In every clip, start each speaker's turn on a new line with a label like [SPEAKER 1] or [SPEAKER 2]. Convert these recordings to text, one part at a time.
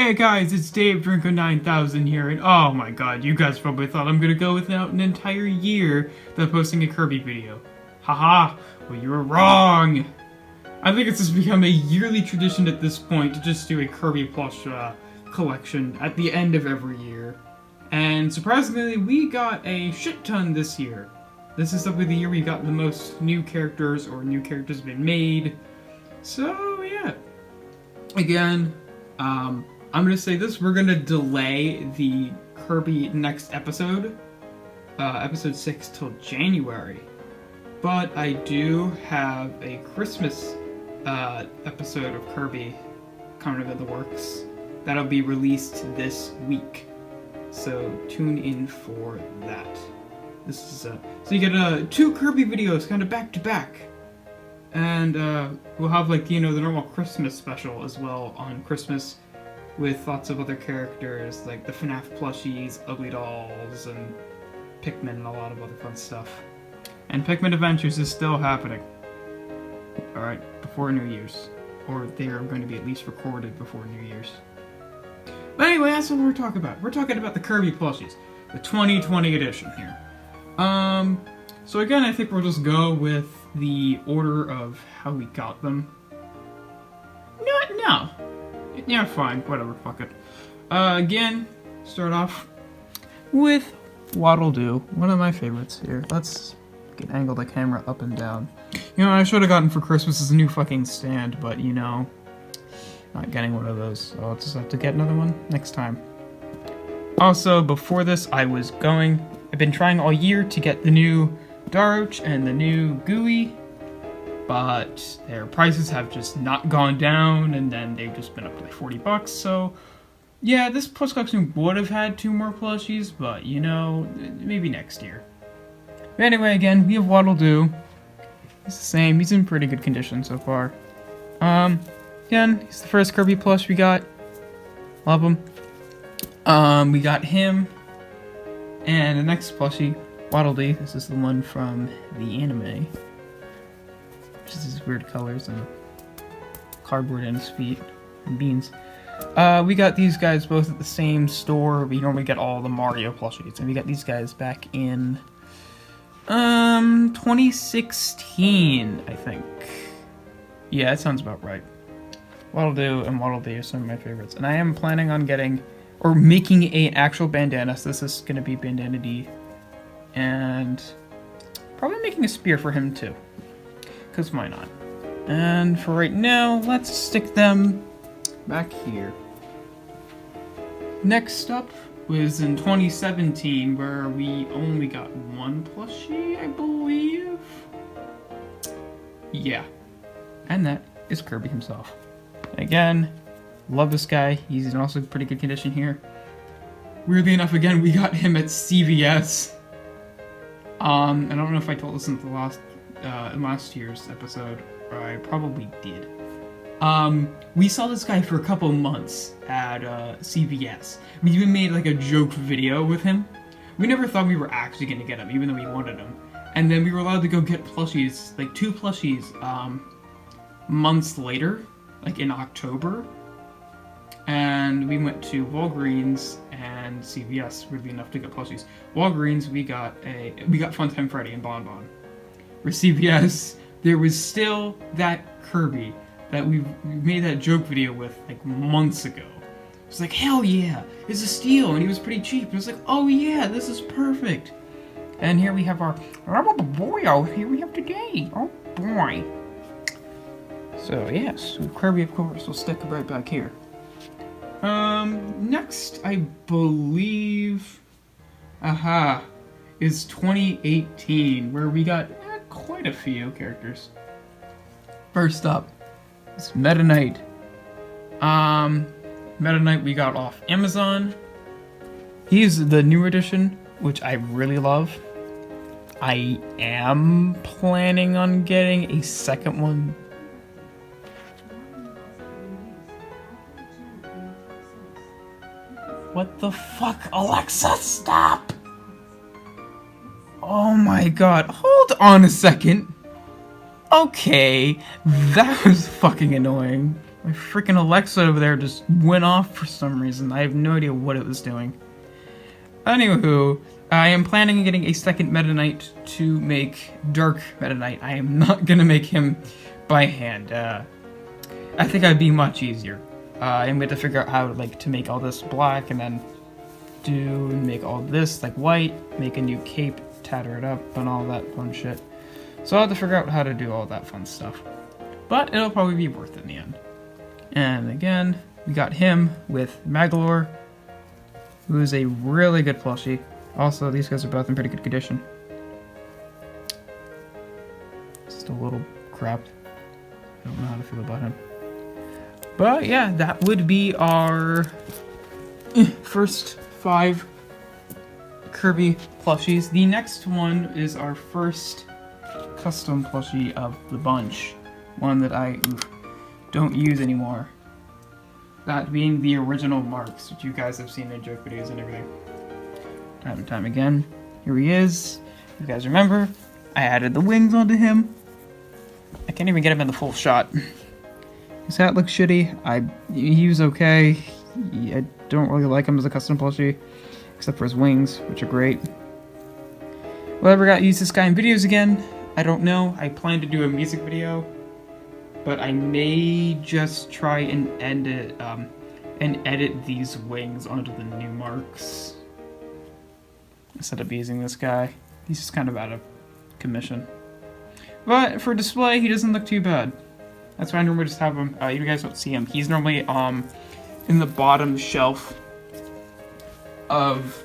[SPEAKER 1] Hey guys, it's Dave Drinko9000 here, and oh my god, you guys probably thought I'm gonna go without an entire year without posting a Kirby video. Haha, well you were wrong! I think it's just become a yearly tradition at this point to just do a Kirby Plush collection at the end of every year. And surprisingly, we got a shit ton this year. This is probably the year we got the most new characters, or new characters have been made. So yeah. Again, I'm gonna say this, we're gonna delay the Kirby next episode, episode 6 till January. But I do have a Christmas episode of Kirby kind of in the works that'll be released this week. So tune in for that. This is so you get 2 Kirby videos kind of back to back. And we'll have, like, you know, the normal Christmas special as well on Christmas with lots of other characters, like the FNAF plushies, Ugly Dolls, and Pikmin, and a lot of other fun stuff. And Pikmin Adventures is still happening. Alright, before New Year's. Or they are going to be at least recorded before New Year's. But anyway, that's what we're talking about. We're talking about the Kirby plushies. The 2020 edition here. So again, I think we'll just go with the order of how we got them. No. Yeah, fine. Whatever. Fuck it. Again, start off with Waddle Doo. One of my favorites here. Let's angle the camera up and down. You know, I should have gotten for Christmas is a new fucking stand, but you know, not getting one of those. So I'll just have to get another one next time. Also, before this, I've been trying all year to get the new Daroch and the new GOOEY, but their prices have just not gone down, and then they've just been up to like 40 bucks, so yeah, this Plush collection would have had 2 more plushies, but you know, maybe next year. But anyway, again, we have Waddle Doo. He's the same, he's in pretty good condition so far. Again, he's the first Kirby plush we got. Love him. We got him, and the next plushie, Waddle Dee. This is the one from the anime. Just these weird colors and cardboard in his feet and beans. We got these guys both at the same store. We normally get all the Mario plushies, and we got these guys back in 2016, I think. Yeah, that sounds about right. Waddle Doo and Waddle Dee are some of my favorites, and I am planning on getting or making an actual bandana. So this is gonna be Bandana D. And probably making a spear for him too, because why not? And for right now, let's stick them back here. Next up was in 2017, where we only got 1 plushie, I believe. Yeah, and that is Kirby himself. Again, love this guy. He's in also pretty good condition here. Weirdly enough, again, we got him at CVS. I don't know if I told this in the last year's episode, or I probably did. We saw this guy for a couple months at CVS. We even made like a joke video with him. We never thought we were actually gonna get him, even though we wanted him. And then we were allowed to go get plushies, like 2 plushies, months later, like in October. And we went to Walgreens and CVS, weirdly enough, to get plushies. Walgreens, we got Funtime Freddy and Bon Bon. For CVS, there was still that Kirby that we made that joke video with like months ago. It was like, hell yeah, it's a steal, and he was pretty cheap. It was like, oh yeah, this is perfect. And here we have our boy out here we have today. Oh boy. So yes, Kirby of course will stick right back here. Next, I believe, is 2018, where we got quite a few characters. First up, is Meta Knight. Meta Knight we got off Amazon. He's the new edition, which I really love. I am planning on getting a second one. What the fuck? Alexa, stop! Oh my god, hold on a second. Okay, that was fucking annoying. My freaking Alexa over there just went off for some reason. I have no idea what it was doing. Anywho, I am planning on getting a second Meta Knight to make Dark Meta Knight. I am not gonna make him by hand. I think that'd be much easier. I'm going to figure out how to make all this black and then make all this like white, make a new cape, tatter it up, and all that fun shit. So I'll have to figure out how to do all that fun stuff. But it'll probably be worth it in the end. And again, we got him with Magalore, who is a really good plushie. Also, these guys are both in pretty good condition. Just a little crap. I don't know how to feel about him. But yeah, that would be our first 5 Kirby plushies. The next one is our first custom plushie of the bunch. One that I don't use anymore. That being the original Marks, which you guys have seen in joke videos and everything. Time and time again. Here he is. You guys remember? I added the wings onto him. I can't even get him in the full shot. His hat looks shitty. He was okay. I don't really like him as a custom plushie, except for his wings, which are great. Will I ever got to use this guy in videos again? I don't know. I plan to do a music video, but I may just try and edit these wings onto the new Marks instead of using this guy. He's just kind of out of commission. But for display, he doesn't look too bad. That's why I normally just have him. You guys don't see him. He's normally in the bottom shelf of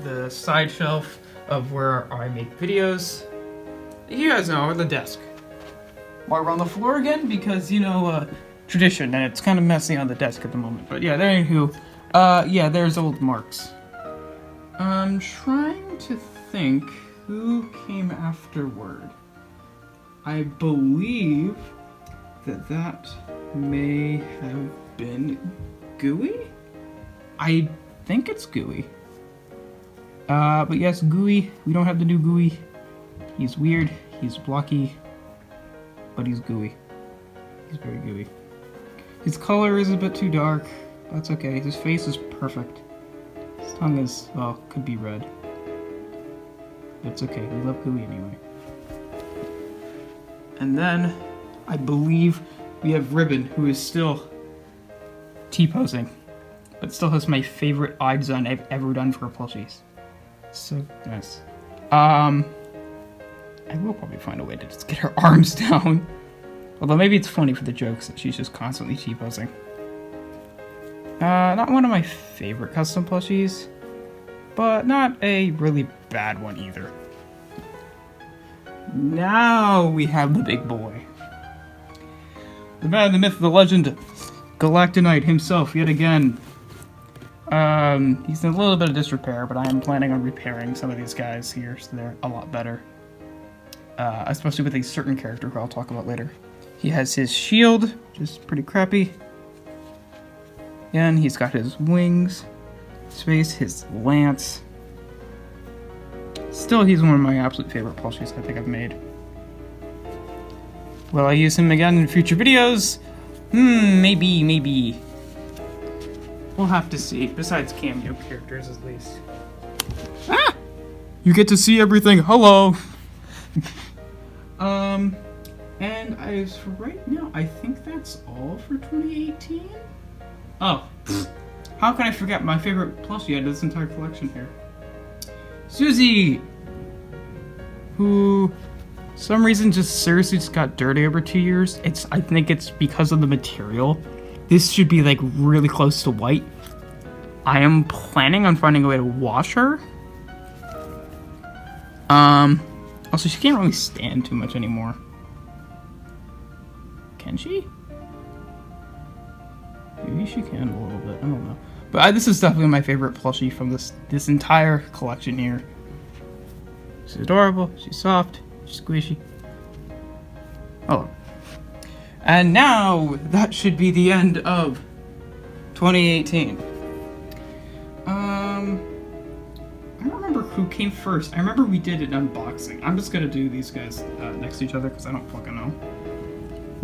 [SPEAKER 1] the side shelf of where I make videos. You guys know, the desk. Why we're on the floor again? Because, you know, tradition, and it's kind of messy on the desk at the moment. But yeah, there anywho. Yeah, there's old Marks. I'm trying to think who came afterward. I believe that may have been GOOEY? I think it's GOOEY. But yes, GOOEY. We don't have the new GOOEY. He's weird, he's blocky, but he's GOOEY. He's very GOOEY. His color is a bit too dark. That's okay. His face is perfect. His tongue is, well, could be red. But it's okay. We love GOOEY anyway. And then, I believe we have Ribbon, who is still T-posing, but still has my favorite eye design I've ever done for plushies. So nice. I will probably find a way to just get her arms down. Although maybe it's funny for the jokes that she's just constantly T-posing. Not one of my favorite custom plushies, but not a really bad one either. Now we have the big boy. The man, the myth, the legend, GALACTA Knight himself, yet again. He's in a little bit of disrepair, but I am planning on repairing some of these guys here so they're a lot better. Especially with a certain character who I'll talk about later. He has his shield, which is pretty crappy. Again, he's got his wings, his face, his lance. Still, he's one of my absolute favorite plushies I think I've made. Will I use him again in future videos? Maybe. We'll have to see, besides cameo characters at least. Ah! You get to see everything, hello! And as for right now, I think that's all for 2018? Oh, how can I forget my favorite plushie out of this entire collection here? SUSIE! Who, some reason, just seriously just got dirty over 2 years. I think it's because of the material. This should be like really close to white. I am planning on finding a way to wash her. Also, she can't really stand too much anymore. Can she? Maybe she can a little bit. I don't know. But this is definitely my favorite plushie from this entire collection here. She's adorable. She's soft. She's squishy. Oh. And now that should be the end of 2018. I don't remember who came first. I remember we did an unboxing. I'm just gonna do these guys next to each other because I don't fucking know.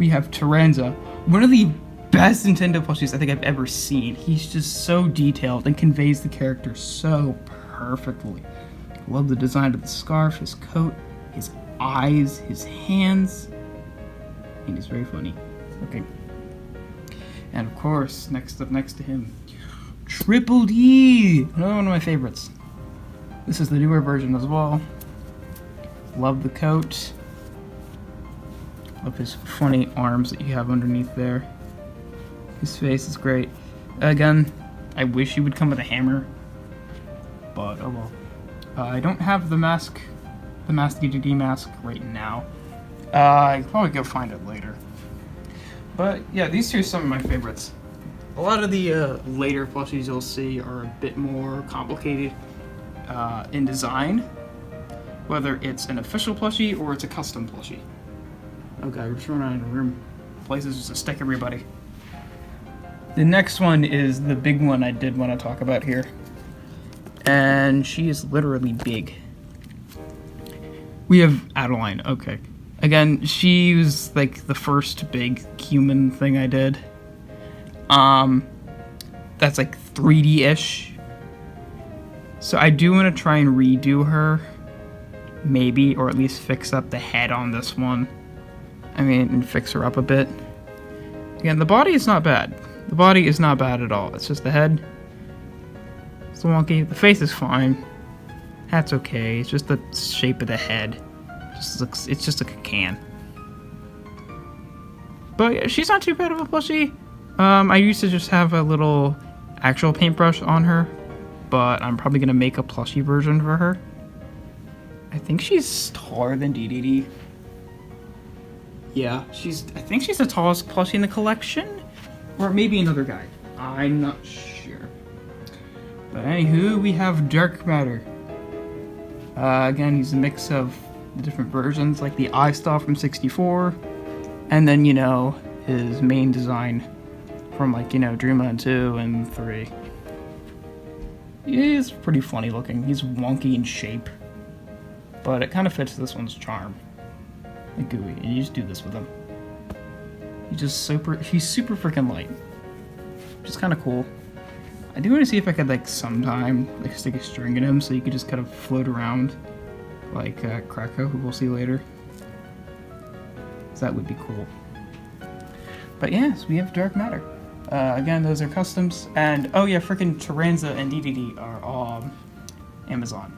[SPEAKER 1] we have Taranza, one of the best Nintendo plushies I think I've ever seen. He's just so detailed and conveys the character so perfectly. Love the design of the scarf, his coat, his eyes, his hands, and he's very funny. Okay. And of course, next to him, Triple D! Another one of my favorites. This is the newer version as well. Love the coat. Love his funny arms that you have underneath there. His face is great. Again, I wish he would come with a hammer, but oh well. I don't have the mask, the DDD mask right now. I could probably go find it later. But yeah, these two are some of my favorites. A lot of the later plushies you'll see are a bit more complicated in design, whether it's an official plushie or it's a custom plushie. Okay, we're just running out of room. Places just to stick everybody. The next one is the big one I did want to talk about here. And she is literally big. We have ADELEINE, okay. Again, she was like the first big human thing I did. That's like 3D-ish. So I do want to try and redo her. Maybe, or at least fix up the head on this one. I mean, and fix her up a bit. Again, the body is not bad. The body is not bad at all. It's just the head. It's wonky. The face is fine. That's okay. It's just the shape of the head. It's just like a can. But yeah, she's not too bad of a plushie. I used to just have a little actual paintbrush on her, but I'm probably gonna make a plushie version for her. I think she's taller than DDD. Yeah, I think she's the tallest plushie in the collection, or maybe another guy. I'm not sure. But anywho, we have Dark Matter. Again, he's a mix of the different versions, like the eye style from 64, and then, you know, his main design from, like, you know, Dreamland 2 and 3. He's pretty funny looking. He's wonky in shape, but it kind of fits this one's charm. Like GOOEY, and you just do this with him. He's super freaking light. Which is kind of cool. I do want to see if I could, like, sometime, like, stick a string in him so you could just kind of float around, like KRAKKO, who we'll see later. So that would be cool. But yes, we have Dark Matter. Again, those are customs, and oh yeah, freaking Taranza and DDD are all Amazon.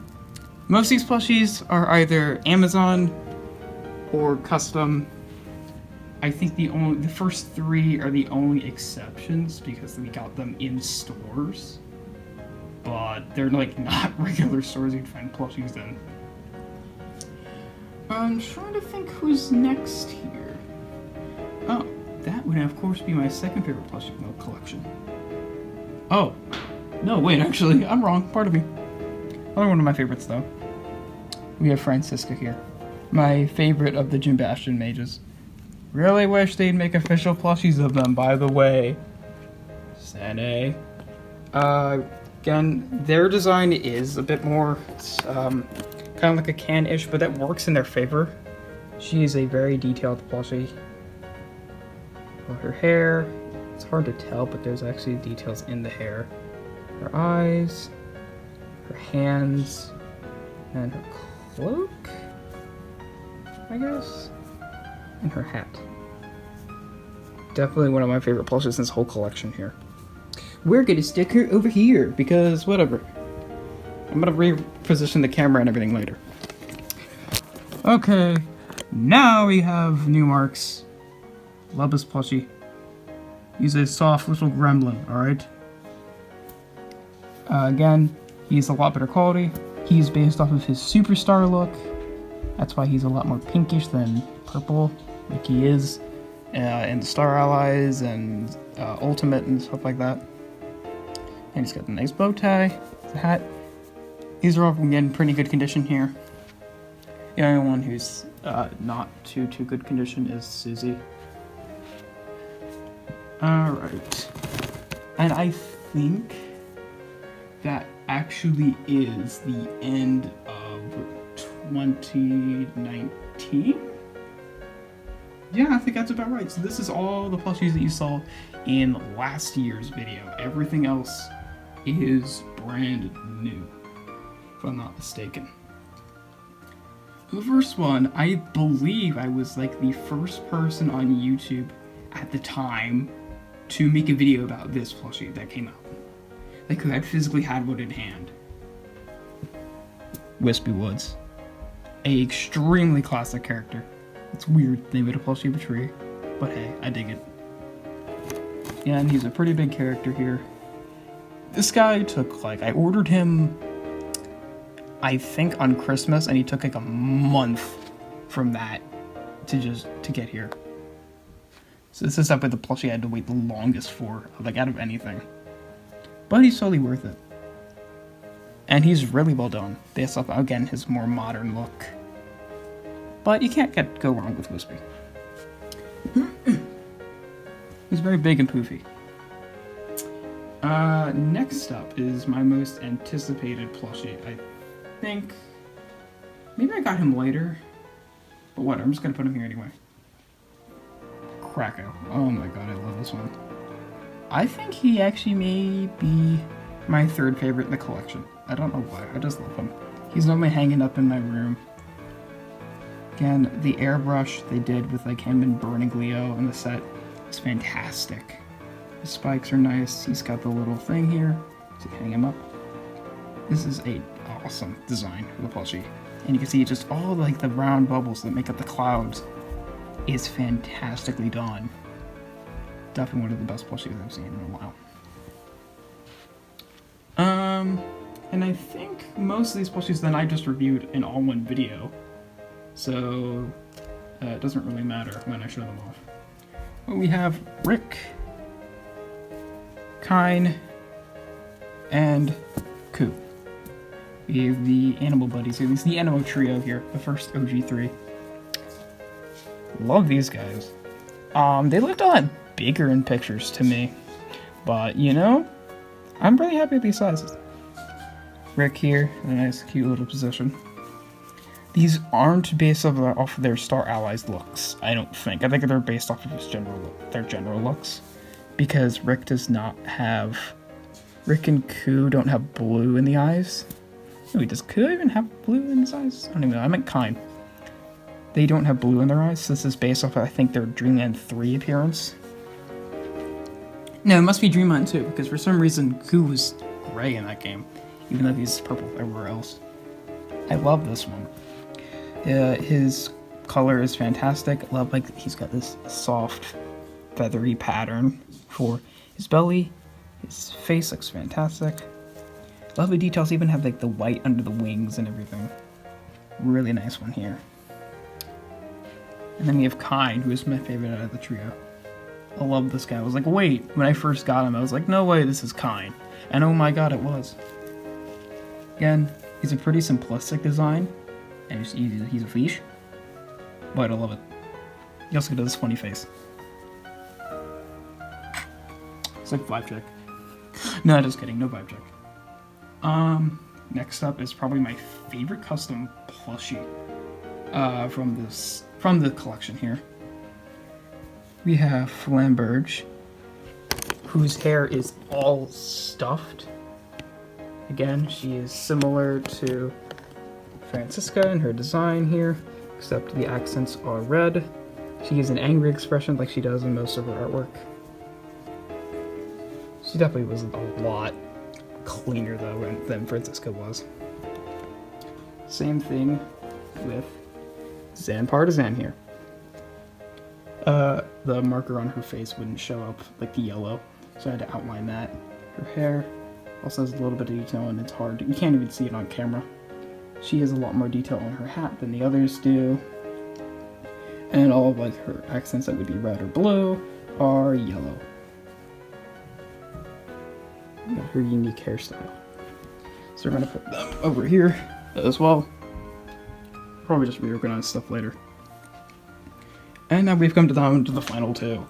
[SPEAKER 1] Most of these plushies are either Amazon or custom. I think the first three are the only exceptions because we got them in stores, but they're like not regular stores you'd find plushies in. I'm trying to think who's next here. Oh, that would of course be my second favorite plushie from the collection. Oh, no, wait, actually, I'm wrong. Pardon me. Another one of my favorites though. We have FRANCISCA here. My favorite of the Jim Bastion mages. Really wish they'd make official plushies of them, by the way. Sane. Again, their design is a bit more, kind of like a can-ish, but that works in their favor. She is a very detailed plushie. Well, her hair, it's hard to tell, but there's actually details in the hair. Her eyes, her hands, and her cloak, I guess, and her hat. Definitely one of my favorite plushies in this whole collection here. We're gonna stick her over here because whatever. I'm gonna reposition the camera and everything later. Okay, now we have New Marks. Love this plushie. He's a soft little gremlin, alright? Again, he's a lot better quality. He's based off of his superstar look. That's why he's a lot more pinkish than purple, like he is in the Star Allies and Ultimate and stuff like that. And he's got the nice bow tie, the hat. These are all in pretty good condition here. The only one who's not too good condition is SUSIE. Alright. And I think that actually is the end of 2019? yeah, I think that's about right. So this is all the plushies that you saw in last year's video. Everything else is brand new, if I'm not mistaken. The first one, I believe I was like the first person on YouTube at the time to make a video about this plushie that came out. Like, who had physically had one in hand. Wispy Woods. A extremely classic character. It's weird they made a plushie of a tree, but hey, I dig it. Yeah, and he's a pretty big character here. This guy took, like, I ordered him, I think on Christmas, and he took like a month from that to get here. So this is up with the plushie I had to wait the longest for, like, out of anything. But he's totally worth it. And he's really well done, based off, again, his more modern look. But you can't go wrong with Wispy. He's very big and poofy. Next up is my most anticipated plushie. I think maybe I got him later, but what? I'm just gonna put him here anyway. KRACKO. Oh my god, I love this one. I think he actually may be my third favorite in the collection. I don't know why, I just love him. He's normally hanging up in my room. Again, the airbrush they did with like him and Berniglio in the set is fantastic. The spikes are nice. He's got the little thing here to hang him up. This is a awesome design for the plushie. And you can see just all like the round bubbles that make up the clouds is fantastically done. Definitely one of the best plushies I've seen in a while. And I think most of these plushies then I just reviewed in all one video. So it doesn't really matter when I show them off. But we have Rick, Kine, and Koo. We have the animal buddies, at least the animal trio here, the first OG3. Love these guys. They looked a lot bigger in pictures to me, but you know, I'm really happy with these sizes. Rick here, in a nice cute little position. These aren't based off of their Star Allies looks, I don't think. I think they're based off of their general looks. Because Rick does not have... Rick and Koo don't have blue in the eyes. Wait, does Koo even have blue in his eyes? I don't even know, I meant Kine. They don't have blue in their eyes, so this is based off of, I think, their Dreamland 3 appearance. No, it must be Dreamland 2, because for some reason Koo was gray in that game, even though he's purple everywhere else. I love this one. His color is fantastic. I love, like, he's got this soft, feathery pattern for his belly. His face looks fantastic. Love the details, even have, like, the white under the wings and everything. Really nice one here. And then we have Kine, who is my favorite out of the trio. I love this guy. I was like, wait, when I first got him, I was like, no way, this is Kine. And oh my god, it was. Again, he's a pretty simplistic design, and he's a fish, but I love it. He also does this funny face. It's like Vibe Check. No, just kidding, no Vibe Check. Next up is probably my favorite custom plushie from the collection here. We have FLAMBERGE, whose hair is all stuffed. Again, she is similar to FRANCISCA in her design here, except the accents are red. She gives an angry expression like she does in most of her artwork. She definitely was a lot cleaner though than FRANCISCA was. Same thing with Partitzanne here. The marker on her face wouldn't show up, like the yellow, so I had to outline that. Her hair also has a little bit of detail, and it's hard. You can't even see it on camera. She has a lot more detail on her hat than the others do. And all of like her accents that would be red or blue are yellow. Got her unique hairstyle. So we're gonna put them over here as well. Probably just reorganize stuff later. And now we've come down to the final two.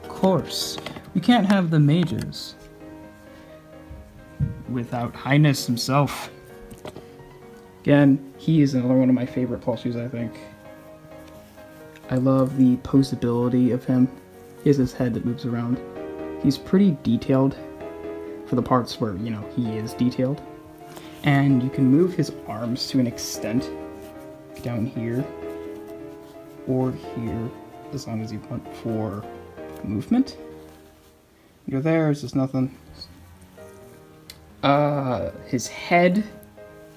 [SPEAKER 1] Of course, we can't have the mages without Highness himself. Again, he is another one of my favorite plushies, I think.
[SPEAKER 2] I love the posability of him. He has his head that moves around. He's pretty detailed for the parts where, you know, he is detailed. And you can move his arms to an extent down here or here, as long as you want for movement. You're there, it's just nothing. His head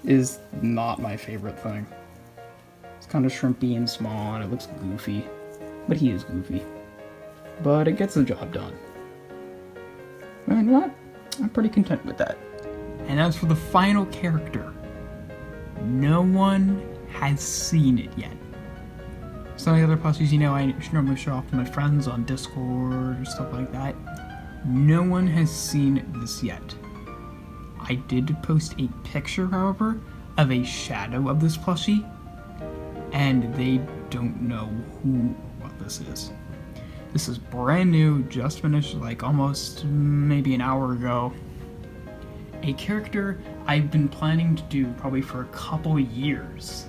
[SPEAKER 2] is not my favorite thing. It's kind of shrimpy and small and it looks goofy, but he is goofy. But it gets the job done. And what? I'm pretty content with that.
[SPEAKER 1] And as for the final character, no one has seen it yet. Some of the other plushies, you know, I normally show off to my friends on Discord or stuff like that. No one has seen this yet. I did post a picture, however, of a shadow of this plushie, and they don't know who or what this is. This is brand new, just finished like almost maybe an hour ago. A character I've been planning to do probably for a couple years,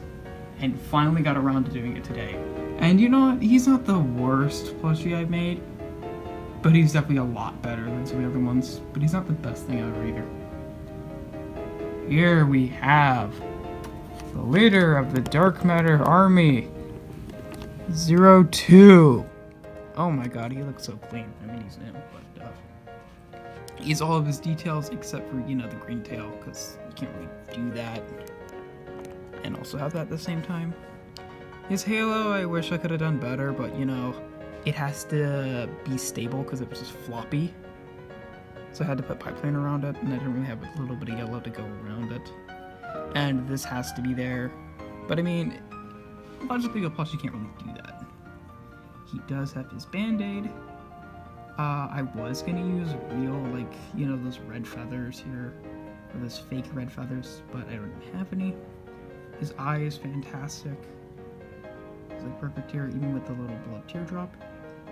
[SPEAKER 1] and finally got around to doing it today. And you know what? He's not the worst plushie I've made, but he's definitely a lot better than some of the other ones. But he's not the best thing ever either. Here we have the leader of the Dark Matter Army, 02. Oh my god, he looks so clean. I mean, he's new, but he's all of his details except for, you know, the green tail, because you can't really do that and also have that at the same time. His halo, I wish I could have done better, but you know, it has to be stable because it was just floppy. So I had to put pipeline around it, and I didn't really have a little bit of yellow to go around it. And this has to be there. But I mean, logically, a plushie can't really do that. He does have his band-aid. I was gonna use real, like, you know, those red feathers here, or those fake red feathers, but I don't have any. His eye is fantastic. It's like perfect here, even with the little blood teardrop.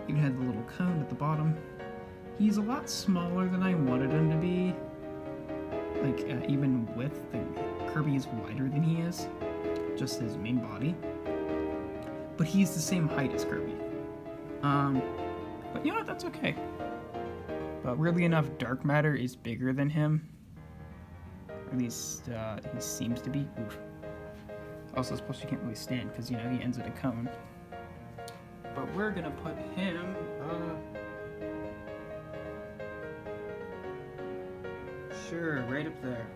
[SPEAKER 1] Even had the little cone at the bottom. He's a lot smaller than I wanted him to be. Like, even with the Kirby is wider than he is, just his main body. But he's the same height as Kirby. But you know what, that's okay. But weirdly enough, Dark Matter is bigger than him. Or at least, he seems to be. Oof. Also, this plushie can't really stand, because, you know, he ends at a cone. But we're gonna put him, sure, right up there.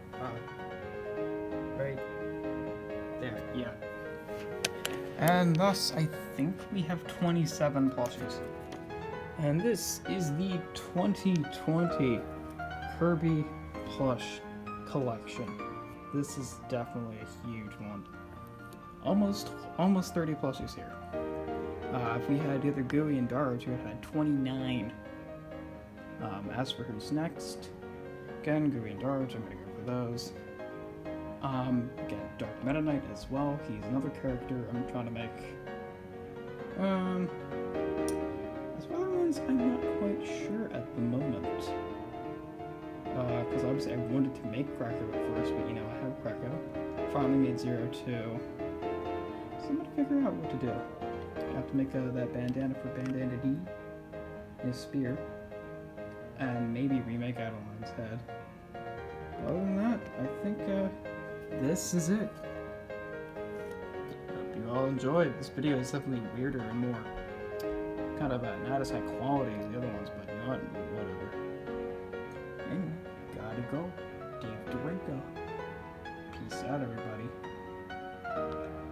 [SPEAKER 1] Right there, yeah. And thus, I think we have 27 plushies. And this is the 2020 Kirby Plush collection. This is definitely a huge one. Almost 30 plushies here. If we had either GOOEY and Darge, we would have had 29. As for who's next, again, GOOEY and Darge, I'm gonna go for those. Again, Dark Meta Knight as well. He's another character I'm trying to make. As for other ones, I'm not quite sure at the moment. Because obviously I wanted to make KRAKKO at first, but you know, I have KRAKKO. Finally made 02. So I'm gonna figure out what to do. I have to make that bandana for Bandana D. His spear. And maybe remake Adelaine's head. Other than that, I think this is it. Hope you all enjoyed. This video is definitely weirder and more kind of not as high quality as the other ones, but you know what? Whatever. Anyway, gotta go. Dave Durenko. Peace out, everybody.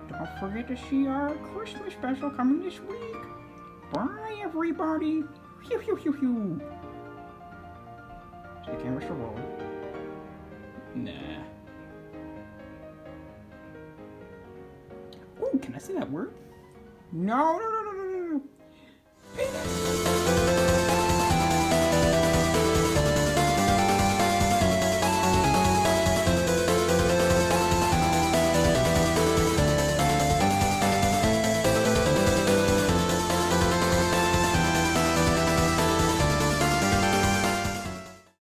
[SPEAKER 1] Don't forget to see our Christmas special coming this week. Bye, everybody. Phew, phew, phew, phew. So the camera's still rolling. Nah. Ooh, can I say that word? No, no, no.